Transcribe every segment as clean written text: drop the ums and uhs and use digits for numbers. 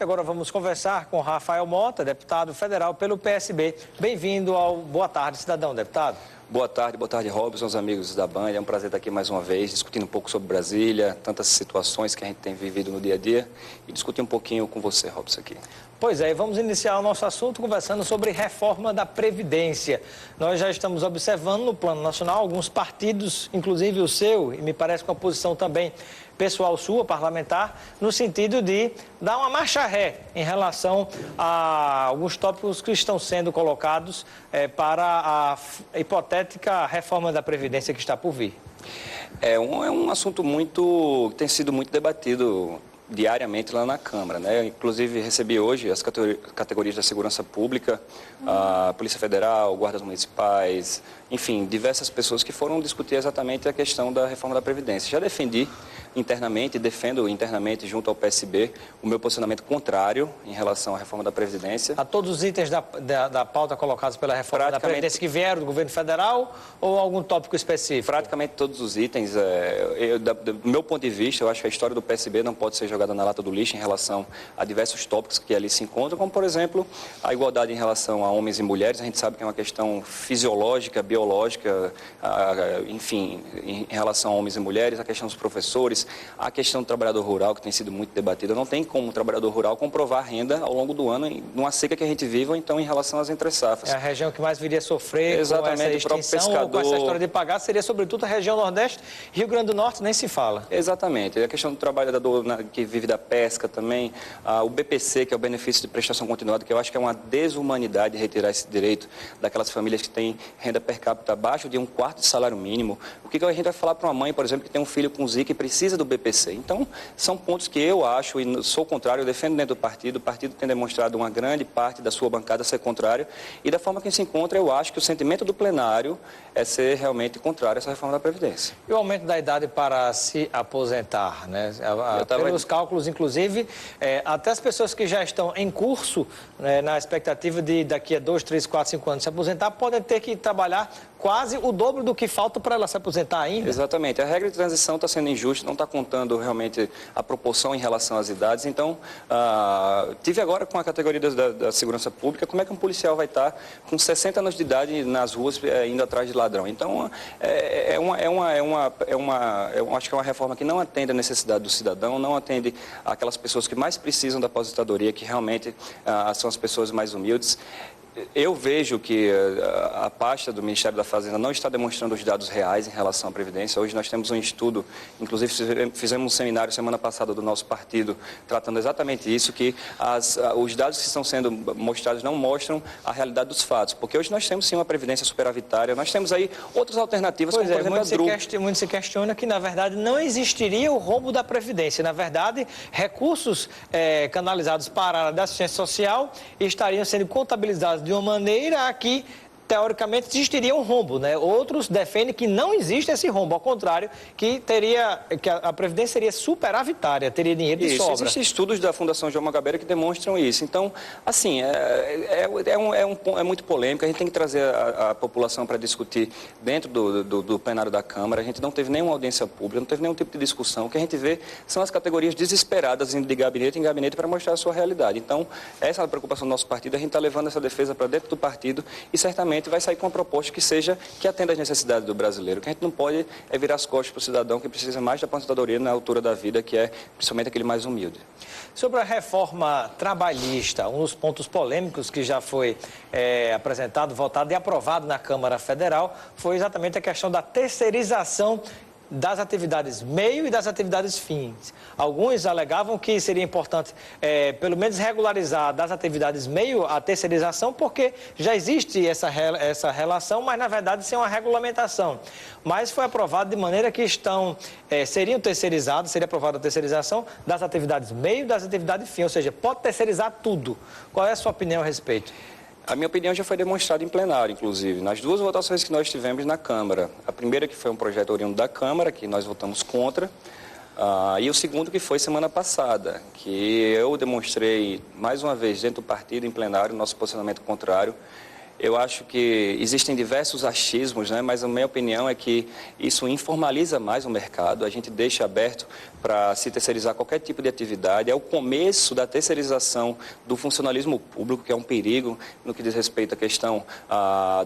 Agora vamos conversar com Rafael Mota, deputado federal pelo PSB. Bem-vindo ao Boa Tarde, cidadão, deputado. Boa tarde, Robson, os amigos da Band. É um prazer estar aqui mais uma vez, discutindo um pouco sobre Brasília, tantas situações que a gente tem vivido no dia a dia e discutir um pouquinho com você, Robson, aqui. Pois é, vamos iniciar o nosso assunto conversando sobre reforma da Previdência. Nós já estamos observando no plano nacional alguns partidos, inclusive o seu, e me parece com a posição também pessoal sua, parlamentar, no sentido de dar uma marcha ré em relação a alguns tópicos que estão sendo colocados para a hipotética reforma da Previdência que está por vir. É um assunto que tem sido muito debatido diariamente lá na Câmara, né? Inclusive recebi hoje as categorias da segurança pública, a Polícia Federal, guardas municipais, enfim, diversas pessoas que foram discutir exatamente a questão da reforma da Previdência. Já defendi internamente, defendo internamente junto ao PSB o meu posicionamento contrário em relação à reforma da Previdência. A todos os itens da pauta colocados pela reforma da Previdência que vieram do governo federal ou algum tópico específico? Praticamente todos os itens. Do meu ponto de vista, eu acho que a história do PSB não pode ser jogada na lata do lixo em relação a diversos tópicos que ali se encontram, como, por exemplo, a igualdade em relação a homens e mulheres. A gente sabe que é uma questão fisiológica, biológica, enfim, em relação a homens e mulheres, a questão dos professores, a questão do trabalhador rural, que tem sido muito debatida. Não tem como o trabalhador rural comprovar renda ao longo do ano, numa seca que a gente vive, ou então em relação às entre-safras. É a região que mais viria a sofrer exatamente, com essa extinção, ou com essa história de pagar, seria sobretudo a região Nordeste, Rio Grande do Norte, nem se fala. Exatamente. A questão do trabalhador que vive da pesca também, o BPC, que é o benefício de prestação continuada, que eu acho que é uma desumanidade retirar esse direito daquelas famílias que têm renda per capita abaixo de 1/4 de salário mínimo. O que a gente vai falar para uma mãe, por exemplo, que tem um filho com Zika e precisa do BPC? Então, são pontos que eu acho, e sou contrário, eu defendo dentro do partido. O partido tem demonstrado uma grande parte da sua bancada ser contrário, e da forma que se encontra, eu acho que o sentimento do plenário é ser realmente contrário a essa reforma da Previdência. E o aumento da idade para se aposentar, né? Pelos cálculos, inclusive, até as pessoas que já estão em curso, na expectativa de daqui a 2, 3, 4, 5 anos se aposentar, podem ter que trabalhar quase o dobro do que falta para ela se aposentar ainda. Exatamente. A regra de transição está sendo injusta, não está contando realmente a proporção em relação às idades. Então, tive agora com a categoria da segurança pública, como é que um policial vai estar com 60 anos de idade nas ruas indo atrás de ladrão? Então, eu acho que é uma reforma que não atende a necessidade do cidadão, não atende aquelas pessoas que mais precisam da aposentadoria, que realmente são as pessoas mais humildes. Eu vejo que a pasta do Ministério da Fazenda não está demonstrando os dados reais em relação à Previdência. Hoje nós temos um estudo, inclusive fizemos um seminário semana passada do nosso partido, tratando exatamente isso, que os dados que estão sendo mostrados não mostram a realidade dos fatos. Porque hoje nós temos sim uma Previdência superavitária, nós temos aí outras alternativas, como por exemplo a DRU. Muito se questiona que, na verdade, não existiria o rombo da Previdência. Na verdade, recursos canalizados para a área da assistência social estariam sendo contabilizados de uma maneira que, teoricamente, existiria um rombo, né? Outros defendem que não existe esse rombo, ao contrário, que a Previdência seria superavitária, teria dinheiro de sobra. Existem estudos da Fundação João Magabeira que demonstram isso. Então, assim, é muito polêmico. A gente tem que trazer a população para discutir dentro do plenário da Câmara. A gente não teve nenhuma audiência pública, não teve nenhum tipo de discussão. O que a gente vê são as categorias desesperadas indo de gabinete em gabinete para mostrar a sua realidade. Então, essa é a preocupação do nosso partido. A gente está levando essa defesa para dentro do partido e certamente vai sair com uma proposta que atenda às necessidades do brasileiro. O que a gente não pode é virar as costas para o cidadão que precisa mais da aposentadoria na altura da vida, que é principalmente aquele mais humilde. Sobre a reforma trabalhista, um dos pontos polêmicos que já foi apresentado, votado e aprovado na Câmara Federal foi exatamente a questão da terceirização das atividades meio e das atividades fins. Alguns alegavam que seria importante, pelo menos, regularizar das atividades meio a terceirização, porque já existe essa relação, mas, na verdade, sem uma regulamentação. Mas foi aprovado de maneira que seriam terceirizados, seria aprovada a terceirização das atividades meio e das atividades fim, ou seja, pode terceirizar tudo. Qual é a sua opinião a respeito? A minha opinião já foi demonstrada em plenário, inclusive, nas duas votações que nós tivemos na Câmara. A primeira que foi um projeto oriundo da Câmara, que nós votamos contra, e o segundo que foi semana passada, que eu demonstrei mais uma vez dentro do partido, em plenário, nosso posicionamento contrário. Eu acho que existem diversos achismos, né? Mas a minha opinião é que isso informaliza mais o mercado, a gente deixa aberto para se terceirizar qualquer tipo de atividade. É o começo da terceirização do funcionalismo público, que é um perigo no que diz respeito à questão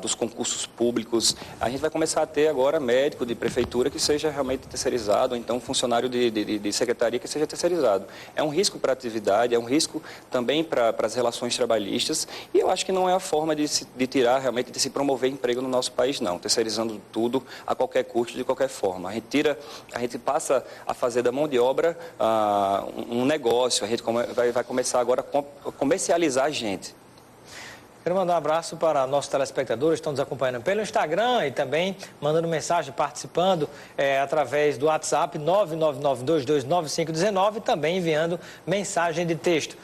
dos concursos públicos. A gente vai começar a ter agora médico de prefeitura que seja realmente terceirizado, ou então funcionário de secretaria que seja terceirizado. É um risco para a atividade, é um risco também para as relações trabalhistas, e eu acho que não é a forma de tirar realmente, de se promover emprego no nosso país, não, terceirizando tudo a qualquer custo, de qualquer forma. A gente passa a fazer da mão de obra um negócio, a gente vai começar agora a comercializar a gente. Quero mandar um abraço para nossos telespectadores que estão nos acompanhando pelo Instagram e também mandando mensagem, participando através do WhatsApp 999229519 e também enviando mensagem de texto.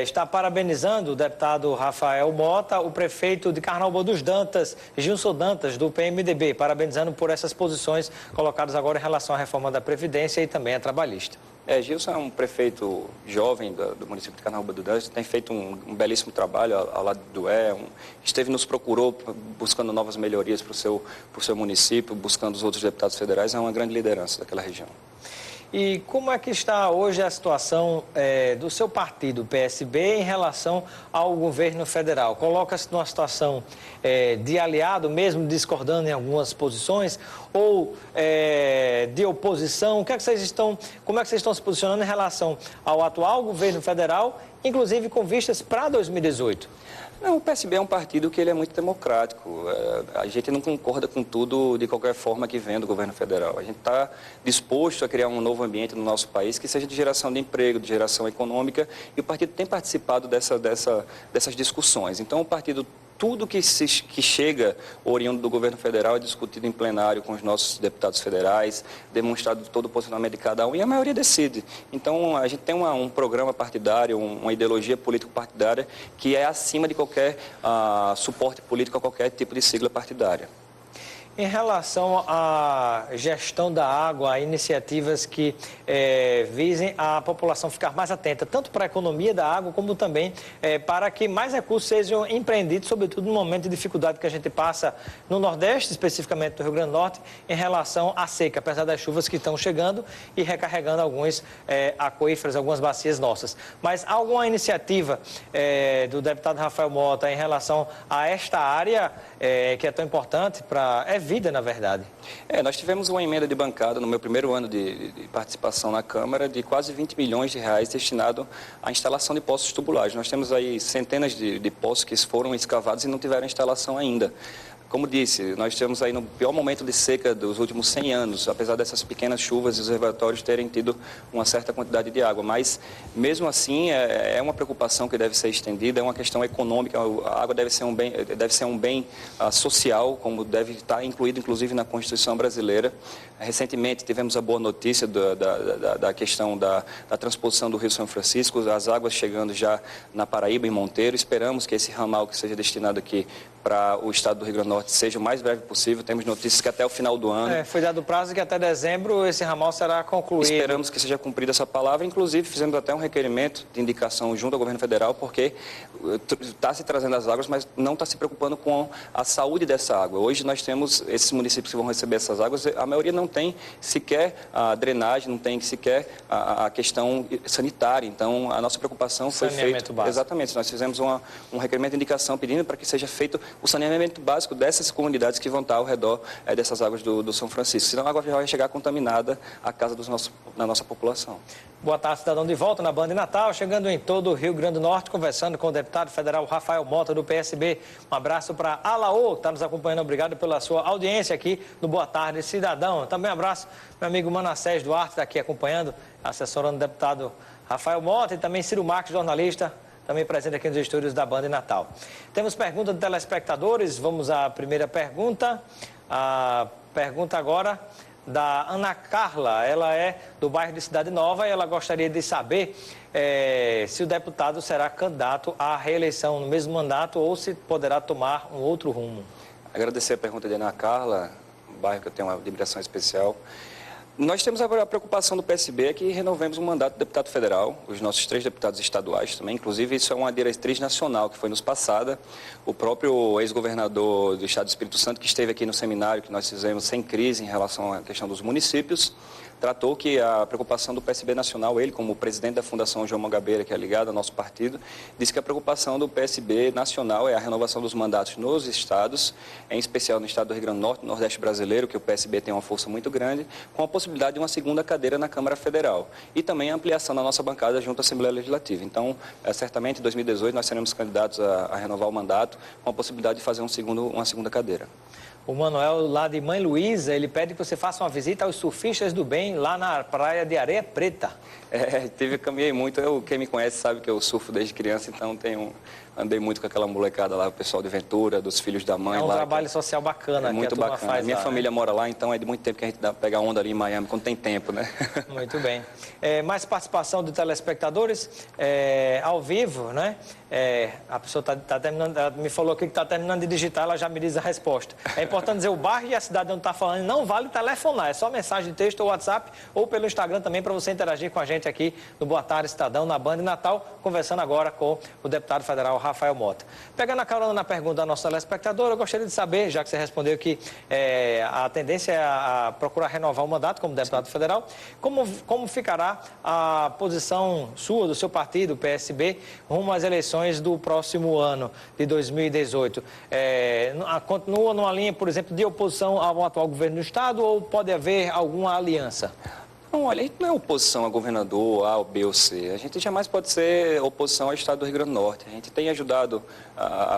Está parabenizando o deputado Rafael Mota, o prefeito de Carnaúba dos Dantas, Gilson Dantas, do PMDB, parabenizando por essas posições colocadas agora em relação à reforma da Previdência e também à trabalhista. Gilson é um prefeito jovem do município de Carnaúba do Dantas, tem feito um belíssimo trabalho ao lado do nos procurou buscando novas melhorias para o seu município, buscando os outros deputados federais, é uma grande liderança daquela região. E como é que está hoje a situação do seu partido, PSB, em relação ao governo federal? Coloca-se numa situação de aliado, mesmo discordando em algumas posições, ou de oposição? Como é que vocês estão se posicionando em relação ao atual governo federal, inclusive com vistas para 2018? Não, o PSB é um partido que ele é muito democrático. A gente não concorda com tudo de qualquer forma que vem do governo federal. A gente está disposto a criar um novo ambiente no nosso país que seja de geração de emprego, de geração econômica, e o partido tem participado dessas discussões. Então, o partido, tudo que chega oriundo do governo federal é discutido em plenário com os nossos deputados federais, demonstrado todo o posicionamento de cada um, e a maioria decide. Então, a gente tem um programa partidário, uma ideologia político-partidária que é acima de qualquer suporte político a qualquer tipo de sigla partidária. Em relação à gestão da água, iniciativas que visem a população ficar mais atenta, tanto para a economia da água, como também para que mais recursos sejam empreendidos, sobretudo no momento de dificuldade que a gente passa no Nordeste, especificamente do Rio Grande do Norte, em relação à seca, apesar das chuvas que estão chegando e recarregando alguns aquíferos, algumas bacias nossas. Mas há alguma iniciativa do deputado Rafael Mota em relação a esta área que é tão importante para... vida, na verdade. Nós tivemos uma emenda de bancada no meu primeiro ano de participação na Câmara de quase 20 milhões de reais destinado à instalação de poços tubulares. Nós temos aí centenas de poços que foram escavados e não tiveram instalação ainda. Como disse, nós estamos aí no pior momento de seca dos últimos 100 anos, apesar dessas pequenas chuvas e os reservatórios terem tido uma certa quantidade de água. Mas, mesmo assim, é uma preocupação que deve ser estendida, é uma questão econômica. A água deve ser um bem social, como deve estar incluído, inclusive, na Constituição brasileira. Recentemente, tivemos a boa notícia da questão da transposição do Rio São Francisco, as águas chegando já na Paraíba, em Monteiro. Esperamos que esse ramal que seja destinado aqui para o estado do Rio Grande do Norte seja o mais breve possível. Temos notícias que até o final do ano... Foi dado prazo que até dezembro esse ramal será concluído. Esperamos que seja cumprida essa palavra. Inclusive, fizemos até um requerimento de indicação junto ao governo federal, porque está se trazendo as águas, mas não está se preocupando com a saúde dessa água. Hoje nós temos esses municípios que vão receber essas águas, a maioria não tem sequer a drenagem, não tem sequer a questão sanitária. Então, a nossa preocupação foi feita... Exatamente. Nós fizemos um requerimento de indicação pedindo para que seja feito o saneamento básico dessas comunidades que vão estar ao redor dessas águas do São Francisco. Senão a água já vai chegar contaminada à casa da nossa população. Boa tarde, cidadão, de volta na Band Natal, chegando em todo o Rio Grande do Norte, conversando com o deputado federal Rafael Mota, do PSB. Um abraço para Alaô, que está nos acompanhando. Obrigado pela sua audiência aqui no Boa Tarde, cidadão. Também um abraço meu amigo Manassés Duarte, está aqui acompanhando, assessorando o deputado Rafael Mota, e também Ciro Marques, jornalista, também presente aqui nos estúdios da Band Natal. Temos pergunta de telespectadores. Vamos à primeira pergunta. A pergunta agora da Ana Carla. Ela é do bairro de Cidade Nova e ela gostaria de saber se o deputado será candidato à reeleição no mesmo mandato ou se poderá tomar um outro rumo. Agradecer a pergunta de Ana Carla, um bairro que eu tenho uma admiração especial. Nós temos a preocupação do PSB é que renovemos o mandato do deputado federal, os nossos 3 deputados estaduais também. Inclusive, isso é uma diretriz nacional que foi nos passada. O próprio ex-governador do Estado do Espírito Santo, que esteve aqui no seminário que nós fizemos sem crise em relação à questão dos municípios, tratou que a preocupação do PSB nacional, ele como presidente da Fundação João Mangabeira, que é ligado ao nosso partido, disse que a preocupação do PSB nacional é a renovação dos mandatos nos estados, em especial no estado do Rio Grande do Norte, no Nordeste brasileiro, que o PSB tem uma força muito grande, com a possibilidade de uma segunda cadeira na Câmara Federal. E também a ampliação da nossa bancada junto à Assembleia Legislativa. Então, certamente em 2018 nós seremos candidatos a renovar o mandato, com a possibilidade de fazer uma segunda cadeira. O Manuel, lá de Mãe Luísa, ele pede que você faça uma visita aos surfistas do bem, lá na praia de Areia Preta. Caminhei muito. Quem me conhece sabe que eu surfo desde criança, então andei muito com aquela molecada lá, o pessoal de Ventura, dos filhos da mãe. É um lá, trabalho social bacana que muito a turma bacana. faz. Minha lá, família né? mora lá, então é de muito tempo que a gente pega onda ali em Miami, quando tem tempo, né? Muito bem. Mais participação de telespectadores ao vivo, né? A pessoa tá terminando, ela me falou aqui que está terminando de digitar, ela já me diz a resposta. É importante dizer o bairro e a cidade onde está falando, não vale telefonar, é só mensagem de texto ou WhatsApp ou pelo Instagram também para você interagir com a gente aqui no Boa Tarde Cidadão, na Band Natal, conversando agora com o deputado federal Rafael Mota. Pegando a carona na pergunta da nossa telespectadora, eu gostaria de saber, já que você respondeu que a tendência é a procurar renovar o mandato como deputado federal, como ficará a posição sua, do seu partido, o PSB, rumo às eleições do próximo ano, de 2018? Continua numa linha, por exemplo, de oposição ao atual governo do Estado ou pode haver alguma aliança? Não, olha, a gente não é oposição a governador A, ou B ou C. A gente jamais pode ser oposição ao Estado do Rio Grande do Norte. A gente tem ajudado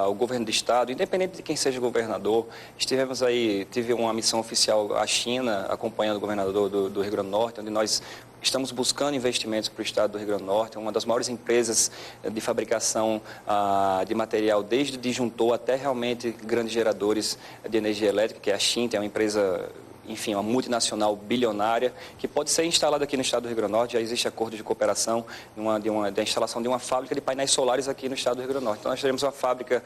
o governo do Estado, independente de quem seja governador. Tive uma missão oficial à China, acompanhando o governador do Rio Grande do Norte, onde nós estamos buscando investimentos para o Estado do Rio Grande do Norte. Uma das maiores empresas de fabricação de material, desde disjuntor até realmente grandes geradores de energia elétrica, que é a Xinte, é uma empresa, enfim, uma multinacional bilionária, que pode ser instalada aqui no estado do Rio Grande do Norte. Já existe acordo de cooperação da instalação de uma fábrica de painéis solares aqui no estado do Rio Grande do Norte. Então, nós teremos uma fábrica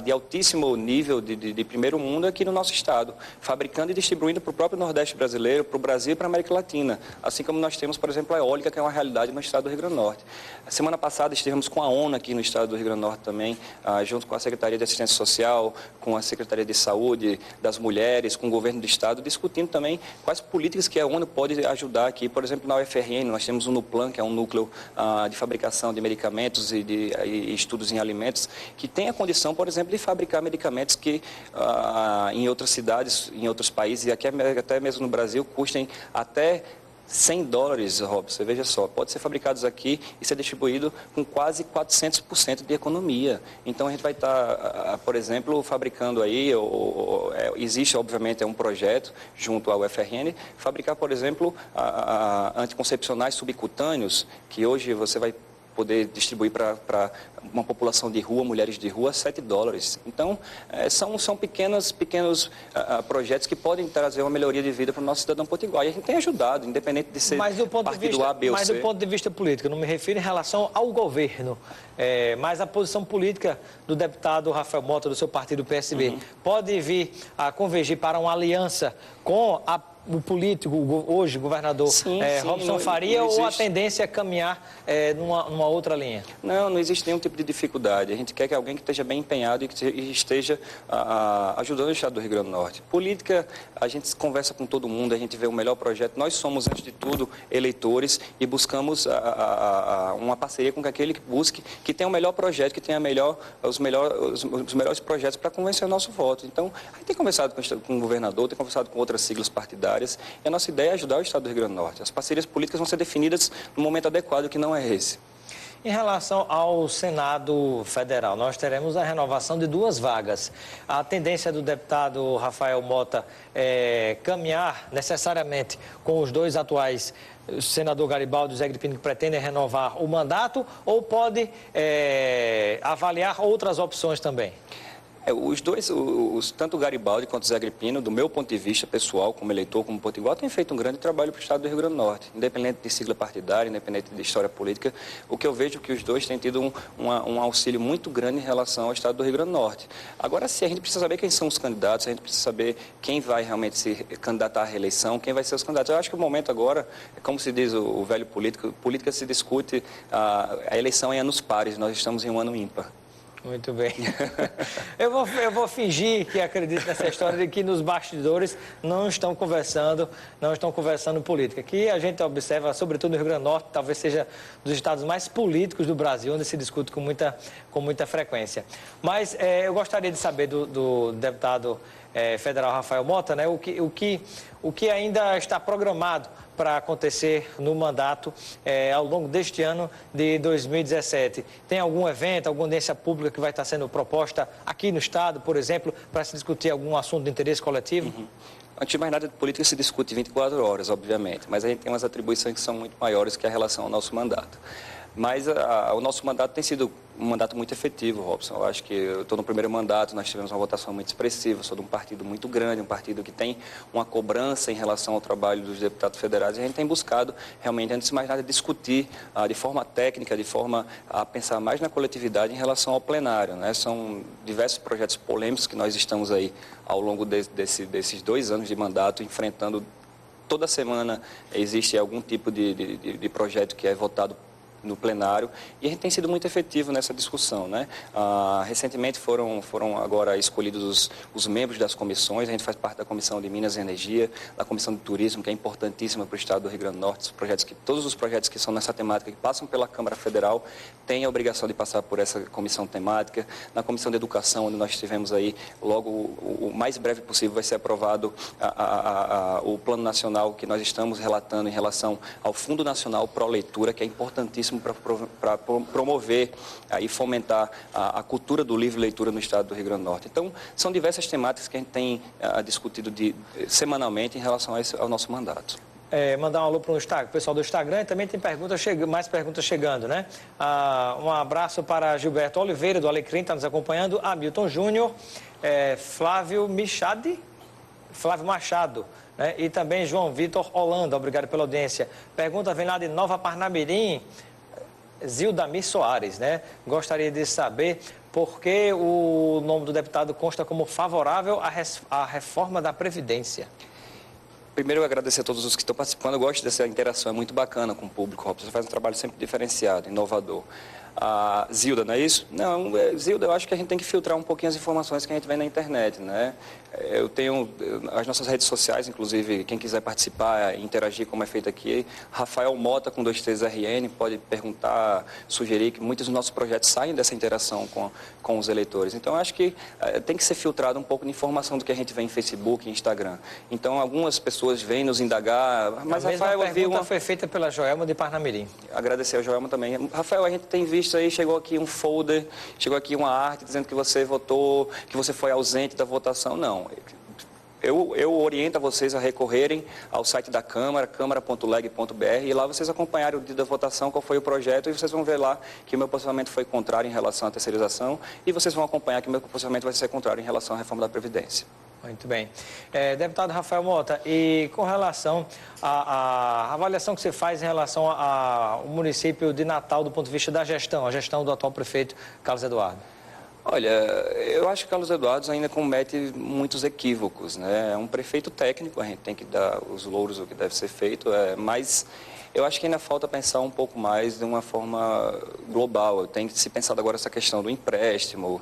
de altíssimo nível, de primeiro mundo aqui no nosso estado, fabricando e distribuindo para o próprio Nordeste brasileiro, para o Brasil e para a América Latina. Assim como nós temos, por exemplo, a eólica, que é uma realidade no estado do Rio Grande do Norte. A semana passada estivemos com a ONU aqui no estado do Rio Grande do Norte também, junto com a Secretaria de Assistência Social, com a Secretaria de Saúde das Mulheres, com o governo do estado, discutindo também quais políticas que a ONU pode ajudar aqui. Por exemplo, na UFRN, nós temos o NUPLAN, que é um núcleo de fabricação de medicamentos e estudos em alimentos, que tem a condição, por exemplo, de fabricar medicamentos que em outras cidades, em outros países, e aqui até mesmo no Brasil, custem até $100, Rob, você veja só, pode ser fabricados aqui e ser distribuído com quase 400% de economia. Então a gente vai estar, por exemplo, fabricando aí, existe obviamente um projeto junto à UFRN, fabricar, por exemplo, anticoncepcionais subcutâneos, que hoje você vai poder distribuir para uma população de rua, mulheres de rua, $7. Então, são pequenos projetos que podem trazer uma melhoria de vida para o nosso cidadão potiguar. E a gente tem ajudado, independente de ser partido A, B ou C. Mas do ponto de vista político, não me refiro em relação ao governo, mas a posição política do deputado Rafael Mota, do seu partido, PSB, pode vir a convergir para uma aliança com o político, hoje, governador Robson Faria, ou a tendência é caminhar numa outra linha? Não existe nenhum tipo de dificuldade. A gente quer que alguém que esteja bem empenhado e que esteja ajudando o estado do Rio Grande do Norte. Política, a gente conversa com todo mundo, a gente vê o melhor projeto. Nós somos, antes de tudo, eleitores e buscamos uma parceria com aquele que busque, que tenha o melhor projeto, que tenha os melhores projetos para convencer o nosso voto. Então, a gente tem conversado com o governador, tem conversado com outras siglas partidárias, e a nossa ideia é ajudar o estado do Rio Grande do Norte. As parcerias políticas vão ser definidas no momento adequado, que não é esse. Em relação ao Senado Federal, nós teremos a renovação de 2 vagas. A tendência do deputado Rafael Mota é caminhar necessariamente com os 2 atuais, o senador Garibaldi e o Zé Gripino, que pretendem renovar o mandato, ou pode avaliar outras opções também? Os dois, tanto o Garibaldi quanto o Zé Agripino, do meu ponto de vista pessoal, como eleitor, como potiguar, têm feito um grande trabalho para o estado do Rio Grande do Norte. Independente de sigla partidária, independente de história política, o que eu vejo é que os dois têm tido um auxílio muito grande em relação ao estado do Rio Grande do Norte. Agora, sim, a gente precisa saber quem são os candidatos, a gente precisa saber quem vai realmente se candidatar à reeleição, quem vai ser os candidatos. Eu acho que o momento agora, como se diz o velho político, política se discute, a eleição é anos pares, nós estamos em um ano ímpar. Muito bem. Eu vou fingir que acredito nessa história de que nos bastidores não estão conversando política. Que a gente observa, sobretudo no Rio Grande do Norte, talvez seja dos estados mais políticos do Brasil, onde se discute com muita frequência. Mas eu gostaria de saber do deputado federal Rafael Mota, né, o que ainda está programado para acontecer no mandato ao longo deste ano de 2017. Tem algum evento, alguma audiência pública que vai estar sendo proposta aqui no Estado, por exemplo, para se discutir algum assunto de interesse coletivo? Uhum. Antes de mais nada, de política se discute 24 horas, obviamente, mas a gente tem umas atribuições que são muito maiores que a relação ao nosso mandato. Mas o nosso mandato tem sido um mandato muito efetivo, Robson. Eu acho que eu estou no primeiro mandato, nós tivemos uma votação muito expressiva, sou de um partido muito grande, um partido que tem uma cobrança em relação ao trabalho dos deputados federais, e a gente tem buscado, realmente, antes de mais nada, discutir de forma técnica, de forma a pensar mais na coletividade em relação ao plenário, né? São diversos projetos polêmicos que nós estamos aí, ao longo desses 2 anos de mandato, enfrentando. Toda semana existe algum tipo de projeto que é votado no plenário, e a gente tem sido muito efetivo nessa discussão, né? Recentemente foram agora escolhidos os membros das comissões, a gente faz parte da Comissão de Minas e Energia, da Comissão de Turismo, que é importantíssima para o estado do Rio Grande do Norte. Todos os projetos que são nessa temática, que passam pela Câmara Federal, têm a obrigação de passar por essa comissão temática. Na Comissão de Educação, onde nós tivemos aí, logo o mais breve possível, vai ser aprovado o Plano Nacional que nós estamos relatando em relação ao Fundo Nacional Pro Leitura, que é importantíssimo para promover e fomentar a cultura do livro e leitura no estado do Rio Grande do Norte. Então, são diversas temáticas que a gente tem discutido semanalmente em relação ao nosso mandato. Mandar um alô para o pessoal do Instagram, e também tem mais perguntas chegando, né? Um abraço para Gilberto Oliveira, do Alecrim, está nos acompanhando, Hamilton Júnior, Flávio Machado, né? E também João Vitor Holanda, obrigado pela audiência. Pergunta vem lá de Nova Parnamirim, Zildamir Soares, né? Gostaria de saber por que o nome do deputado consta como favorável à reforma da Previdência. Primeiro, eu agradecer a todos os que estão participando. Eu gosto dessa interação, é muito bacana com o público, Robson. Você faz um trabalho sempre diferenciado, inovador. Zilda, não é isso? Não, Zilda, eu acho que a gente tem que filtrar um pouquinho as informações que a gente vê na internet, né? Eu tenho as nossas redes sociais, inclusive, quem quiser participar e interagir como é feito aqui, Rafael Mota com 23RN, pode perguntar, sugerir, que muitos dos nossos projetos saem dessa interação com os eleitores. Então, eu acho que tem que ser filtrado um pouco de informação do que a gente vê em Facebook e Instagram. Então, algumas pessoas vêm nos indagar, mas Rafael, a pergunta foi feita pela Joelma de Parnamirim. Agradecer a Joelma também. Rafael, a gente tem visto aí, chegou aqui um folder, chegou aqui uma arte dizendo que você votou, que você foi ausente da votação. Não. Eu oriento a vocês a recorrerem ao site da Câmara, câmara.leg.br, e lá vocês acompanharem o dia da votação, qual foi o projeto, e vocês vão ver lá que o meu posicionamento foi contrário em relação à terceirização, e vocês vão acompanhar que o meu posicionamento vai ser contrário em relação à reforma da Previdência. Muito bem. Deputado Rafael Mota, e com relação à avaliação que você faz em relação ao município de Natal do ponto de vista da gestão, a gestão do atual prefeito Carlos Eduardo? Olha, eu acho que Carlos Eduardo ainda comete muitos equívocos, né? É um prefeito técnico, a gente tem que dar os louros do que deve ser feito, mas eu acho que ainda falta pensar um pouco mais de uma forma global. Tem que se pensar agora essa questão do empréstimo,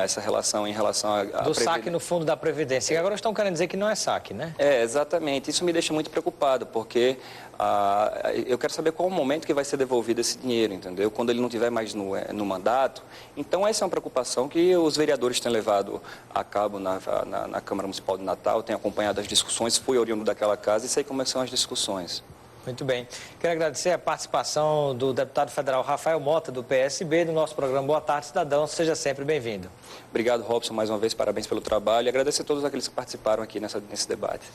essa relação em relação do saque no fundo da Previdência. E agora estão querendo dizer que não é saque, né? Exatamente. Isso me deixa muito preocupado, porque eu quero saber qual o momento que vai ser devolvido esse dinheiro, entendeu? Quando ele não estiver mais no mandato. Então, essa é uma preocupação que os vereadores têm levado a cabo na Câmara Municipal de Natal, têm acompanhado as discussões, fui oriundo daquela casa e sei como são as discussões. Muito bem. Quero agradecer a participação do deputado federal Rafael Mota, do PSB, do nosso programa Boa Tarde, Cidadão. Seja sempre bem-vindo. Obrigado, Robson, mais uma vez. Parabéns pelo trabalho. E agradecer a todos aqueles que participaram aqui nesse debate.